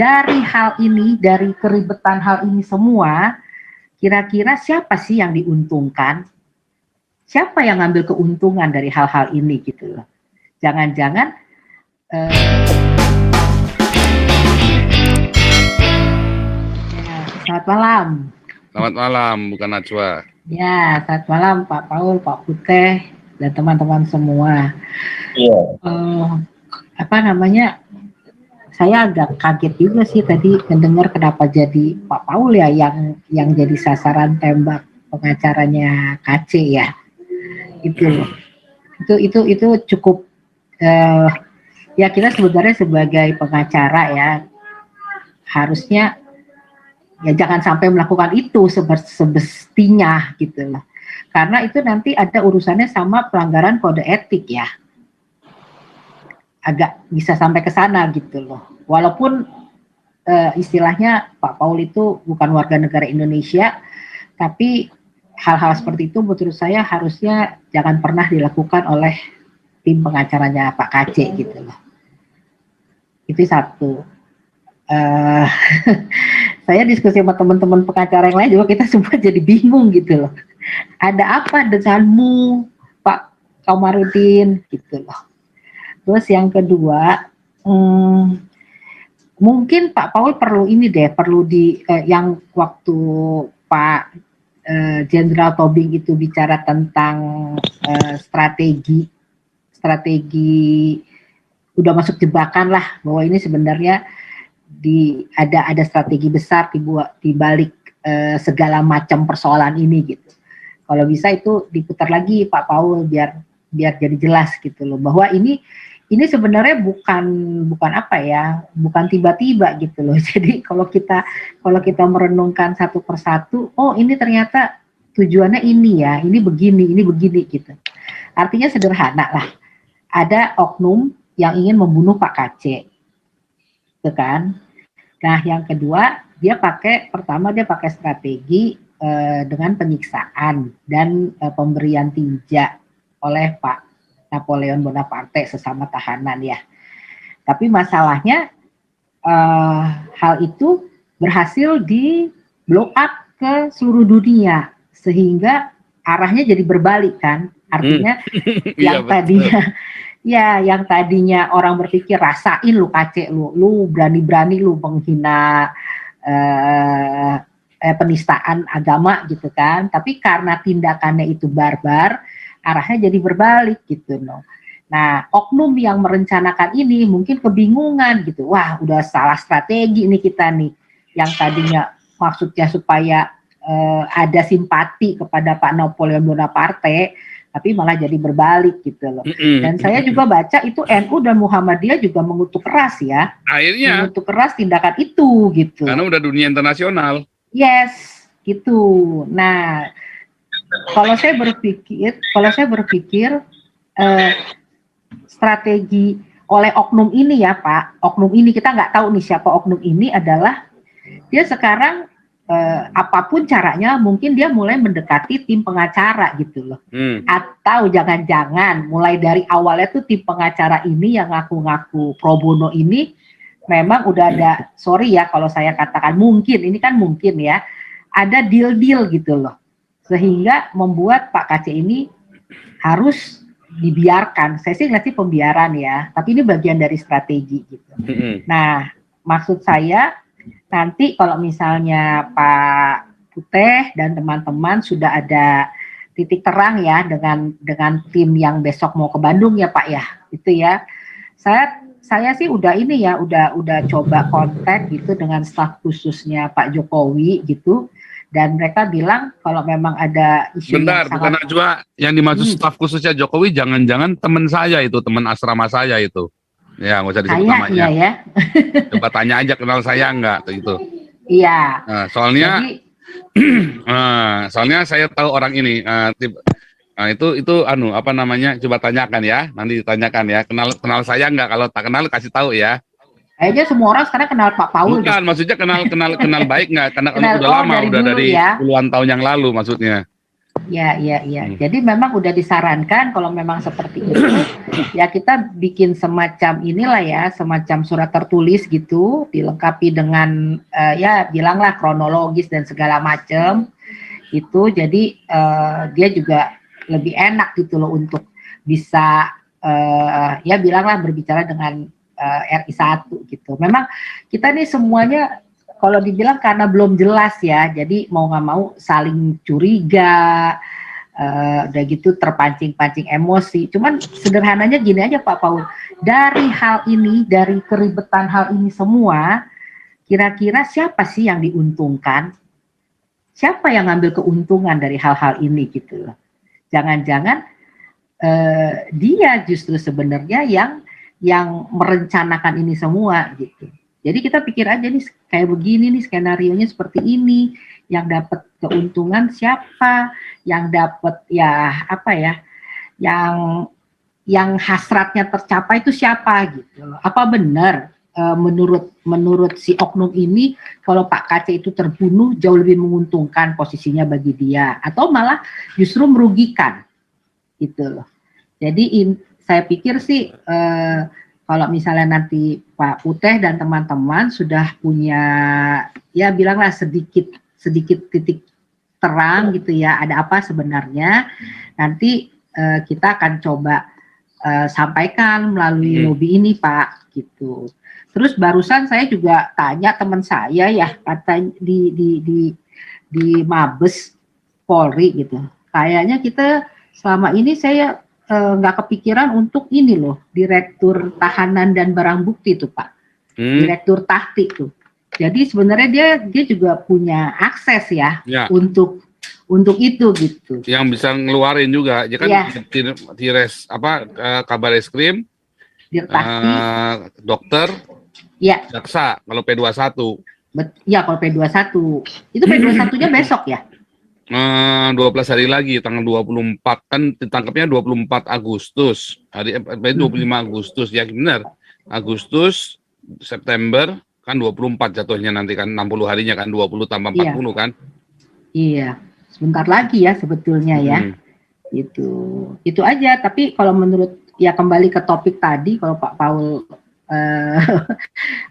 dari hal ini, dari keribetan hal ini semua, kira-kira siapa sih yang diuntungkan? Siapa yang ngambil keuntungan dari hal-hal ini gitu loh. Jangan-jangan selamat malam. Selamat malam, bukan Najwa. Ya, selamat malam Pak Paul, Pak Putih, dan teman-teman semua. Iya. Apa namanya? Saya agak kaget juga sih tadi mendengar kenapa jadi Pak Paul ya yang jadi sasaran tembak pengacaranya KC ya. Itu cukup ya kita sebenarnya sebagai pengacara ya harusnya ya jangan sampai melakukan itu semestinya gitu loh. Karena itu nanti ada urusannya sama pelanggaran kode etik ya. Agak bisa sampai ke sana gitu loh. Walaupun istilahnya Pak Paul itu bukan warga negara Indonesia, tapi hal-hal seperti itu menurut saya harusnya jangan pernah dilakukan oleh tim pengacaranya Pak KC gitu loh. Itu satu. Saya diskusi sama teman-teman pengacara yang lain juga kita semua jadi bingung gitu loh. Ada apa denganmu Pak Kamarudin gitu loh. Terus yang kedua, mungkin Pak Paul perlu ini deh, perlu yang waktu Pak Jenderal Tobing itu bicara tentang strategi udah masuk jebakan lah bahwa ini sebenarnya ada strategi besar di balik segala macam persoalan ini gitu. Kalau bisa itu diputar lagi Pak Paul biar jadi jelas gitu loh bahwa ini sebenarnya bukan apa ya, bukan tiba-tiba gitu loh. Jadi kalau kita merenungkan satu persatu, oh ini ternyata tujuannya ini ya, ini begini gitu. Artinya sederhana lah. Ada oknum yang ingin membunuh Pak KC. Gitu kan? Nah, yang kedua, pertama dia pakai strategi dengan penyiksaan dan pemberian tinja oleh Pak Napoleon Bonaparte sesama tahanan ya. Tapi masalahnya hal itu berhasil di blow up ke seluruh dunia sehingga arahnya jadi berbalik kan. Artinya yang tadinya orang berpikir rasain lu KC lu berani-berani lu menghina penistaan agama gitu kan. Tapi karena tindakannya itu barbar, arahnya jadi berbalik gitu loh. Nah, oknum yang merencanakan ini mungkin kebingungan gitu. Wah, udah salah strategi nih kita nih. Yang tadinya maksudnya supaya ada simpati kepada Pak Napoleon Bonaparte, tapi malah jadi berbalik gitu loh. Dan saya juga baca itu NU dan Muhammadiyah juga mengutuk keras ya. Akhirnya mengutuk keras tindakan itu gitu. Karena udah dunia internasional. Yes, gitu. Nah, kalau saya berpikir strategi oleh oknum ini ya Pak, oknum ini kita nggak tahu nih siapa oknum ini adalah dia sekarang apapun caranya mungkin dia mulai mendekati tim pengacara gitu loh. Atau jangan-jangan mulai dari awalnya tuh tim pengacara ini yang ngaku-ngaku pro bono ini memang udah ada, sorry ya kalau saya katakan mungkin, ini kan mungkin ya, ada deal-deal gitu loh. Sehingga membuat Pak KC ini harus dibiarkan. Saya sih nggak sih pembiaran ya, tapi ini bagian dari strategi gitu. Nah, maksud saya nanti kalau misalnya Pak Putih dan teman-teman sudah ada titik terang ya dengan tim yang besok mau ke Bandung ya Pak ya, itu ya. Saya sih udah ini ya, udah coba kontak gitu dengan staf khususnya Pak Jokowi gitu. Dan mereka bilang kalau memang ada isu Bentar, bukan Najwa, yang dimaksud staf khususnya Jokowi jangan-jangan teman saya itu, teman asrama saya itu. Ya, nggak usah disebut namanya. Iya ya. Coba tanya aja kenal saya enggak itu. Iya. Nah, soalnya saya tahu orang ini. Itu apa namanya? Coba tanyakan ya, nanti ditanyakan ya. Kenal saya enggak? Kalau tak kenal kasih tahu ya. Kayaknya semua orang sekarang kenal Pak Paul. Bukan, maksudnya kenal baik nggak? Karena udah lama, udah dari puluhan tahun yang lalu maksudnya. Ya. Jadi memang udah disarankan kalau memang seperti itu, ya kita bikin semacam inilah ya, semacam surat tertulis gitu, dilengkapi dengan ya bilanglah kronologis dan segala macam itu. Jadi dia juga lebih enak gitu loh untuk bisa ya bilanglah berbicara dengan RI 1 gitu. Memang kita nih semuanya kalau dibilang karena belum jelas ya, jadi mau nggak mau saling curiga, udah gitu terpancing-pancing emosi. Cuman sederhananya gini aja Pak Paul, dari hal ini, dari keribetan hal ini semua, kira-kira siapa sih yang diuntungkan? Siapa yang ngambil keuntungan dari hal-hal ini gitu? Jangan-jangan dia justru sebenarnya yang merencanakan ini semua gitu. Jadi kita pikir aja nih kayak begini nih skenarionya seperti ini, yang dapat keuntungan siapa, yang dapat ya apa ya, yang hasratnya tercapai itu siapa gitu loh. Apa benar menurut si oknum ini kalau Pak KC itu terbunuh jauh lebih menguntungkan posisinya bagi dia atau malah justru merugikan gitu loh. Jadi saya pikir sih kalau misalnya nanti Pak Puteh dan teman-teman sudah punya ya bilanglah sedikit titik terang gitu ya, ada apa sebenarnya, nanti kita akan coba sampaikan melalui lobby ini Pak gitu. Terus barusan saya juga tanya teman saya ya, kata di Mabes Polri gitu, kayaknya kita selama ini saya nggak kepikiran untuk ini loh, Direktur Tahanan dan Barang Bukti tuh Pak, Direktur Tahti tuh. Jadi sebenarnya dia juga punya akses ya. untuk itu gitu. Yang bisa ngeluarin juga, ya kan kabar eskrim, dokter, jaksa kalau P21. Ya kalau P21 itu P21-nya besok ya. 12 hari lagi, tanggal 24 kan ditangkapnya 24 Agustus, hari 25 Agustus, ya benar. Agustus, September kan 24 jatuhnya nanti kan 60 harinya kan 20 tambah 40 kan. Iya, sebentar lagi ya sebetulnya ya. Itu aja, tapi kalau menurut ya kembali ke topik tadi, kalau Pak Paul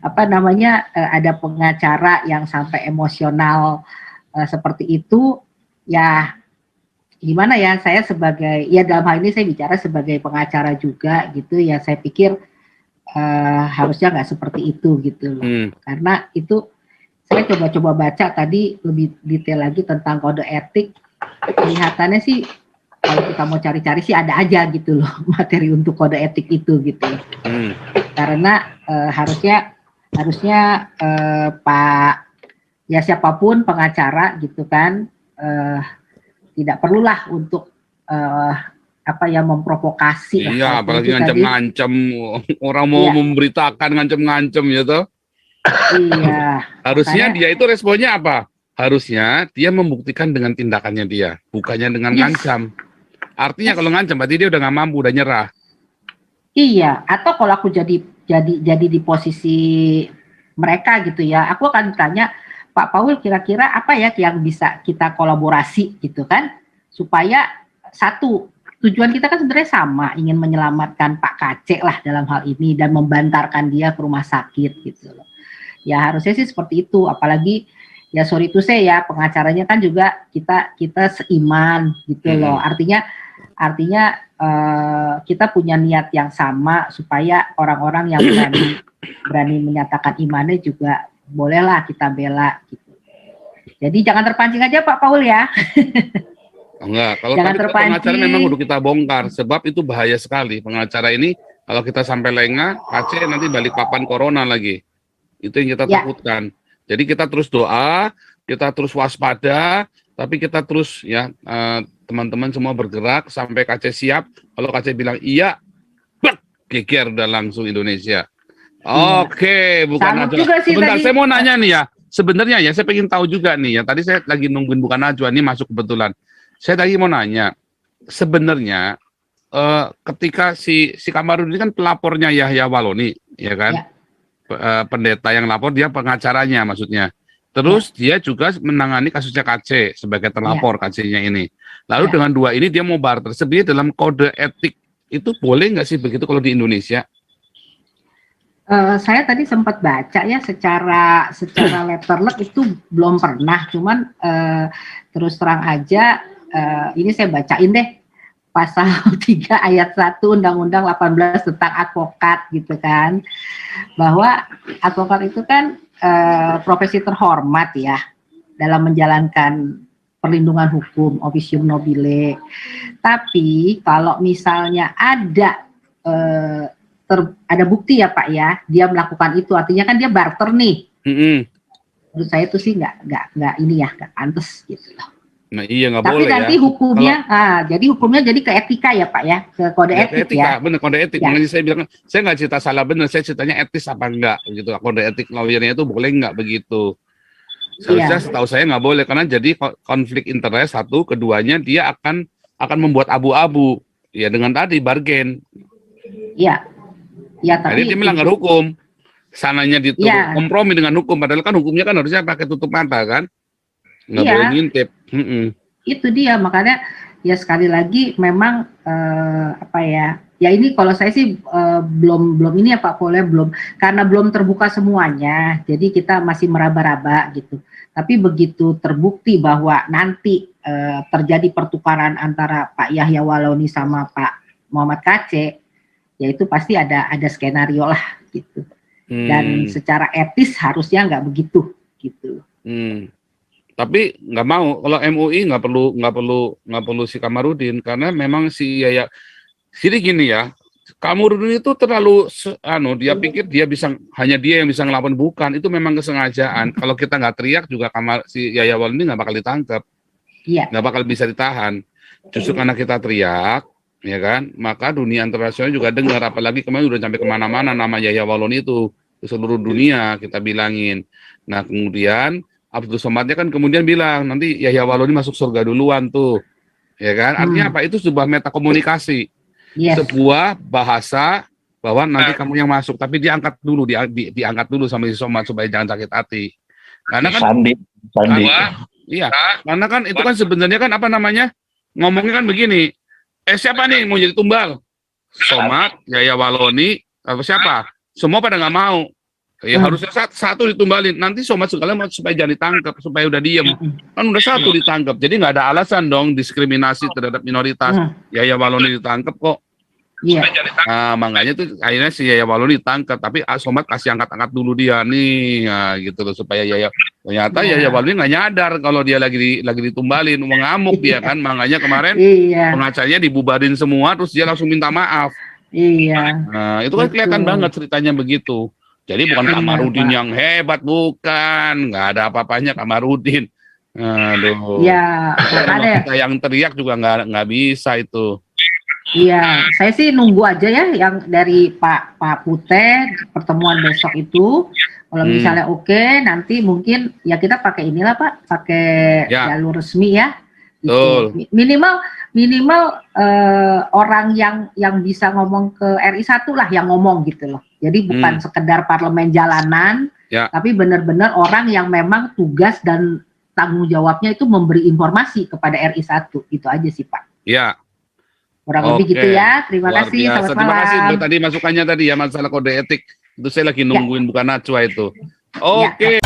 ada pengacara yang sampai emosional seperti itu. Ya gimana ya, saya sebagai, ya dalam hal ini saya bicara sebagai pengacara juga gitu ya, saya pikir harusnya nggak seperti itu gitu loh. Karena itu saya coba baca tadi lebih detail lagi tentang kode etik, kelihatannya sih kalau kita mau cari-cari sih ada aja gitu loh materi untuk kode etik itu gitu. Karena harusnya Pak ya siapapun pengacara gitu kan, tidak perlulah untuk memprovokasi. Iya, apalagi ngancam-ngancam orang mau memberitakan ngancam-ngancam ya toh. Iya. Harusnya dia itu responnya apa? Harusnya dia membuktikan dengan tindakannya dia, bukannya dengan ngancam. Artinya kalau ngancam berarti dia udah nggak mampu, udah nyerah. Iya, atau kalau aku jadi di posisi mereka gitu ya, aku akan tanya, Pak Paul, kira-kira apa ya yang bisa kita kolaborasi gitu kan, supaya satu, tujuan kita kan sebenarnya sama, ingin menyelamatkan Pak KC lah dalam hal ini dan membantarkan dia ke rumah sakit gitu loh. Ya harusnya sih seperti itu, apalagi ya sorry to say ya, pengacaranya kan juga kita seiman gitu loh. Artinya kita punya niat yang sama supaya orang-orang yang berani menyatakan imannya juga bolehlah kita bela gitu. Jadi jangan terpancing aja Pak Paul ya. Enggak, kalau pengacara memang udah kita bongkar, sebab itu bahaya sekali pengacara ini. Kalau kita sampai lengah, KC nanti balik papan corona lagi. Itu yang kita takutkan. Jadi kita terus doa, kita terus waspada, tapi kita terus ya teman-teman semua bergerak sampai KC siap. Kalau KC bilang iya, geger udah langsung Indonesia. Oke, bukan Najwa. Sebentar, saya mau nanya nih ya. Sebenarnya ya, saya pengen tahu juga nih ya. Tadi saya lagi nungguin bukan Najwa, ini masuk kebetulan. Saya tadi mau nanya, sebenarnya ketika si Kamarudin ini kan pelapornya Yahya Waloni, ya kan? Ya. Pendeta yang lapor, dia pengacaranya maksudnya. Terus dia juga menangani kasusnya KC sebagai terlapor KC-nya ini. Lalu dengan dua ini dia mau barter. Sebenarnya dalam kode etik itu boleh nggak sih begitu kalau di Indonesia? Saya tadi sempat baca ya secara letterlek itu belum pernah. Cuman terus terang aja ini saya bacain deh pasal 3 ayat 1 Undang-Undang 18 tentang advokat gitu kan. Bahwa advokat itu kan profesi terhormat ya dalam menjalankan perlindungan hukum, officium nobile. Tapi kalau misalnya ada bukti ya Pak ya, dia melakukan itu, artinya kan dia barter nih. Menurut saya itu sih nggak pantas gitu loh. Nah iya nggak Tapi boleh nanti ya. hukumnya, jadi hukumnya jadi ke etika ya Pak ya, ke kode etik ya. Benar kode etik. Makanya saya bilang, saya nggak cerita salah benar, saya ceritanya etis apa enggak gitu. Kode etik lawyernya itu boleh nggak begitu? Seharusnya setahu saya nggak boleh karena jadi konflik interest satu, keduanya dia akan membuat abu-abu ya dengan tadi bargain. Iya. Ya, tapi jadi dia melanggar hukum. Sananya ditutup kompromi dengan hukum, padahal kan hukumnya kan harusnya pakai tutup mata kan. Nggak boleh ngintip. Itu dia, makanya ya sekali lagi memang ya ini kalau saya sih belum ini ya Pak Pole, belum, karena belum terbuka semuanya, jadi kita masih meraba-raba gitu. Tapi begitu terbukti bahwa nanti terjadi pertukaran antara Pak Yahya Walloni sama Pak Muhammad KC, ya itu pasti ada skenario lah gitu. Dan secara etis harusnya nggak begitu gitu. Tapi nggak mau, kalau MUI nggak perlu si Kamarudin, karena memang si Yaya, jadi gini ya, Kamarudin itu terlalu dia pikir hanya dia yang bisa ngelawan, bukan, itu memang kesengajaan. Kalau kita nggak teriak juga si Yaya Walloni nggak bakal ditangkap, nggak bakal bisa ditahan. Justru karena kita teriak, ya kan, maka dunia internasional juga dengar, apalagi kemarin udah sampai kemana-mana nama Yahya Walloni itu ke seluruh dunia kita bilangin. Nah kemudian Abdul Somadnya kan kemudian bilang nanti Yahya Walloni masuk surga duluan tuh, ya kan? Artinya apa? Itu sebuah metakomunikasi, sebuah bahasa bahwa nanti kamu yang masuk, tapi diangkat dulu sama si Somad supaya jangan sakit hati. Karena kan Sandi. Iya, karena kan itu kan sebenarnya kan apa namanya, ngomongnya kan begini. Siapa nih mau jadi tumbal? Somad, Yahya Walloni, atau siapa? Semua pada nggak mau. Ya harusnya satu ditumbalin. Nanti Somad segala supaya jangan ditangkap, supaya udah diem. Kan udah satu ditangkap. Jadi nggak ada alasan dong diskriminasi terhadap minoritas. Yahya Walloni ditangkap kok. Nah, makanya tuh akhirnya si Yahya Walloni ditangkap. Tapi Somad kasih angkat-angkat dulu dia nih, gitu loh, supaya ternyata Yahya Walloni nggak nyadar kalau dia lagi ditumbalin, mengamuk dia kan. Makanya kemarin pengacaranya dibubarin semua, terus dia langsung minta maaf. Nah, itu kan kelihatan banget ceritanya begitu. Jadi bukan Kamarudin yang hebat, bukan, nggak ada apa-apanya Kamarudin. Aduh. Ya, kita yang teriak juga nggak bisa itu. Iya, saya sih nunggu aja ya yang dari Pak Pute pertemuan besok itu. Kalau misalnya oke, nanti mungkin ya kita pakai inilah Pak, pakai jalur resmi ya. Gitu. Minimal orang yang bisa ngomong ke RI 1 lah yang ngomong gitu loh. Jadi bukan sekedar parlemen jalanan, tapi benar-benar orang yang memang tugas dan tanggung jawabnya itu memberi informasi kepada RI 1. Itu aja sih Pak. Ya. Kurang lebih gitu ya. Terima kasih. Selamat malam. Terima kasih tadi masukannya tadi ya, masalah kode etik. Itu saya lagi nungguin bukan Najwa itu. Oke.